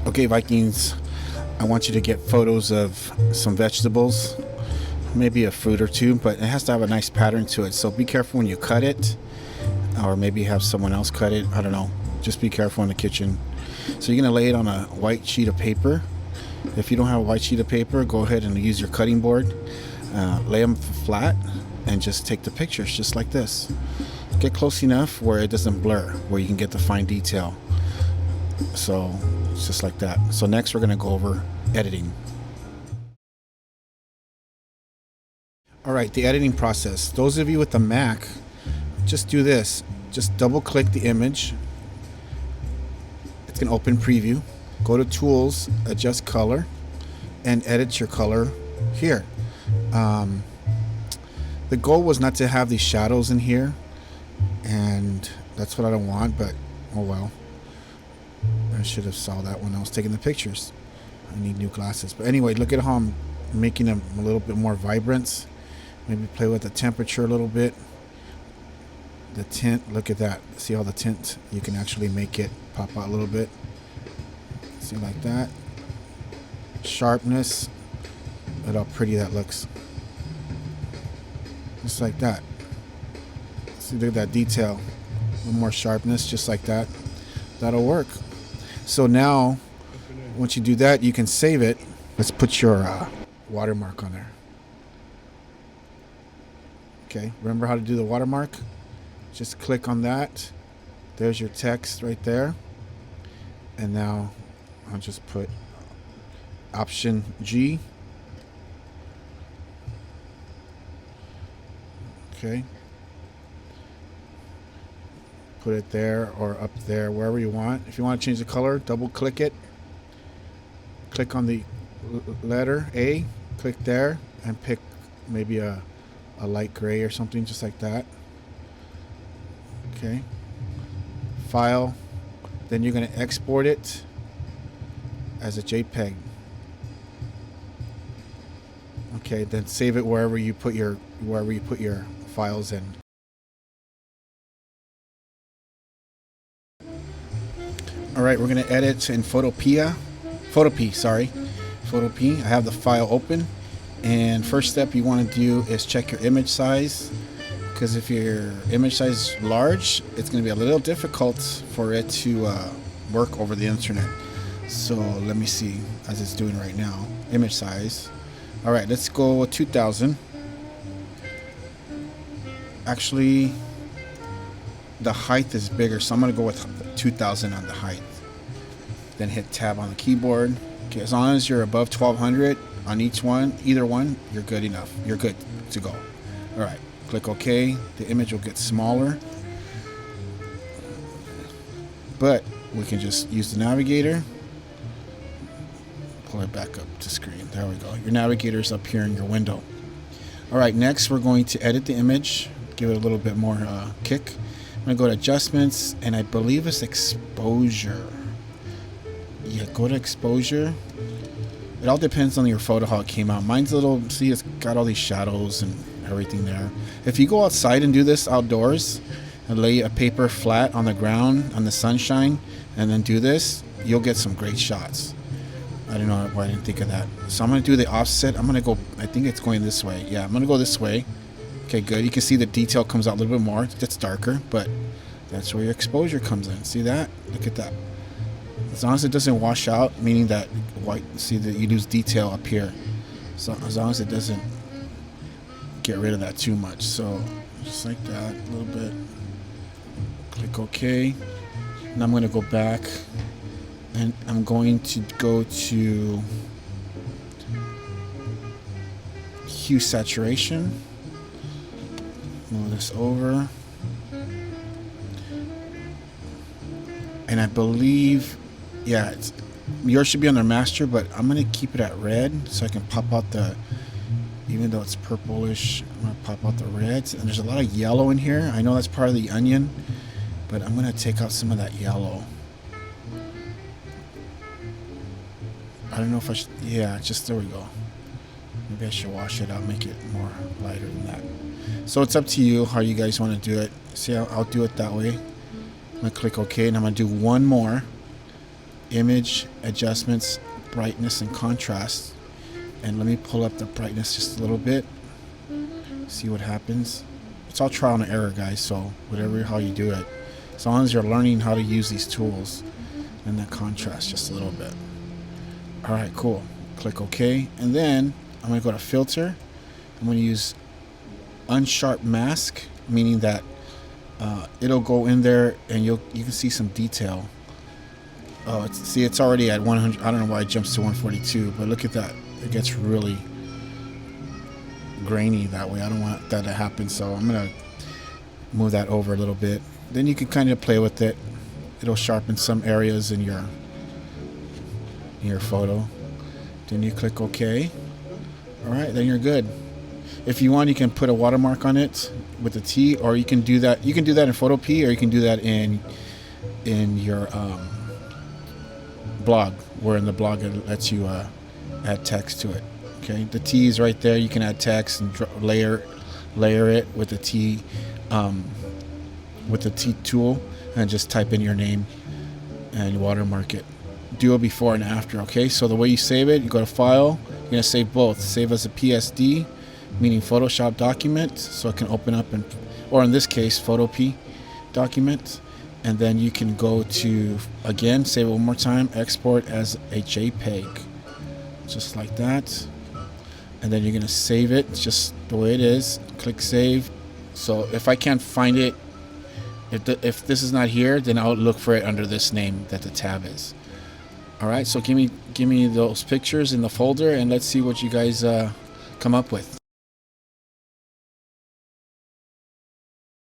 Okay, Vikings, I want you to get photos of some vegetables, maybe a fruit or two, but it has to have a nice pattern to it. So be careful when you cut it, or maybe have someone else cut it. I don't know. Just be careful in the kitchen. So you're going to lay it on a white sheet of paper. If you don't have a white sheet of paper, go ahead and use your cutting board. Lay them flat and just take the pictures just like this. Get close enough where it doesn't blur, where you can get the fine detail. So it's just like that. So next we're going to go over editing. All right, the editing process. Those of you with the Mac, just do this. Just double click the image. It's going to open preview. Go to tools, adjust color, and edit your color here. The goal was not to have these shadows in here, and that's what I don't want, but oh well. I should have saw that when I was taking the pictures. I need new glasses. But anyway, look at how I'm making them a little bit more vibrant. Maybe play with the temperature a little bit. The tint, look at that. See how the tint, you can actually make it pop out a little bit. See, like that. Sharpness. Look how pretty that looks. Just like that. See, look at that detail. A little more sharpness, just like that. That'll work. So now, once you do that, you can save it. Let's put your watermark on there. Okay, remember how to do the watermark? Just click on that. There's your text right there. And now I'll just put Option G. Okay. Put it there or up there, wherever you want. If you want to change the color, double click it. Click on the letter A, click there, and pick maybe a light gray or something, just like that. Okay. File. Then you're going to export it as a JPEG. Okay, then save it wherever you put your files in. All right, we're going to edit in Photopea. Photopea. I have the file open. And first step you want to do is check your image size. Because if your image size is large, it's going to be a little difficult for it to work over the internet. So let me see, as it's doing right now. Image size. All right, let's go with 2000. Actually, the height is bigger, so I'm going to go with 2000 on the height. Then hit tab on the keyboard. Okay, as long as you're above 1200 on each one, either one, you're good enough. You're good to go. All right, click OK. The image will get smaller. But we can just use the navigator. Pull it back up to screen. There we go. Your navigator's up here in your window. All right, next we're going to edit the image. Give it a little bit more kick. I'm going to go to adjustments, and I believe it's exposure. Yeah, go to exposure. It all depends on your photo, how it came out. Mine's a little, see, it's got all these shadows and everything there. If you go outside and do this outdoors and lay a paper flat on the ground, on the sunshine, and then do this, you'll get some great shots. I don't know why I didn't think of that. So I'm going to do the offset. I'm going to go, I think it's going this way. Yeah, I'm going to go this way. Okay, good. You can see the detail comes out a little bit more. It's darker, but that's where your exposure comes in. See that? Look at that. As long as it doesn't wash out, meaning that white, see that you lose detail up here. So as long as it doesn't get rid of that too much. So just like that, a little bit. Click OK. And I'm going to go back, and I'm going to go to hue saturation. Move this over. And I believe, yeah, yours should be under master, but I'm going to keep it at red so I can pop out the, even though it's purplish, I'm going to pop out the reds. And there's a lot of yellow in here. I know that's part of the onion, but I'm going to take out some of that yellow. I don't know if I should, yeah, just there we go. Maybe I should wash it out, make it more lighter than that. So it's up to you how you guys want to do it. See, I'll do it that way. I'm going to click OK, and I'm going to do one more image, adjustments, brightness and contrast. And let me pull up the brightness just a little bit, see what happens. It's all trial and error, guys, so whatever how you do it, as long as you're learning how to use these tools. And the contrast just a little bit. All right, cool. Click OK, and then I'm going to go to filter. I'm going to use unsharp mask, meaning that it'll go in there and you can see some detail. Oh, it's already at 100. I don't know why it jumps to 142, but look at that. It gets really grainy that way. I don't want that to happen, so I'm going to move that over a little bit. Then you can kind of play with it. It'll sharpen some areas in your photo. Then you click OK. All right, then you're good. If you want, you can put a watermark on it with the T, or you can do that. You can do that in Photo P, or you can do that in your blog, where in the blog it lets you add text to it. Okay, the T is right there. You can add text and layer it with the T tool, and just type in your name and watermark it. Do a before and after. Okay, so the way you save it, you go to File. You're gonna save both. Save as a PSD, meaning Photoshop document, so it can open up or in this case, Photo P document. And then you can go to, again, save it one more time, export as a JPEG, just like that. And then you're gonna save it just the way it is. Click save. So if I can't find it, if this is not here, then I'll look for it under this name that the tab is. All right, so give me those pictures in the folder, and let's see what you guys come up with.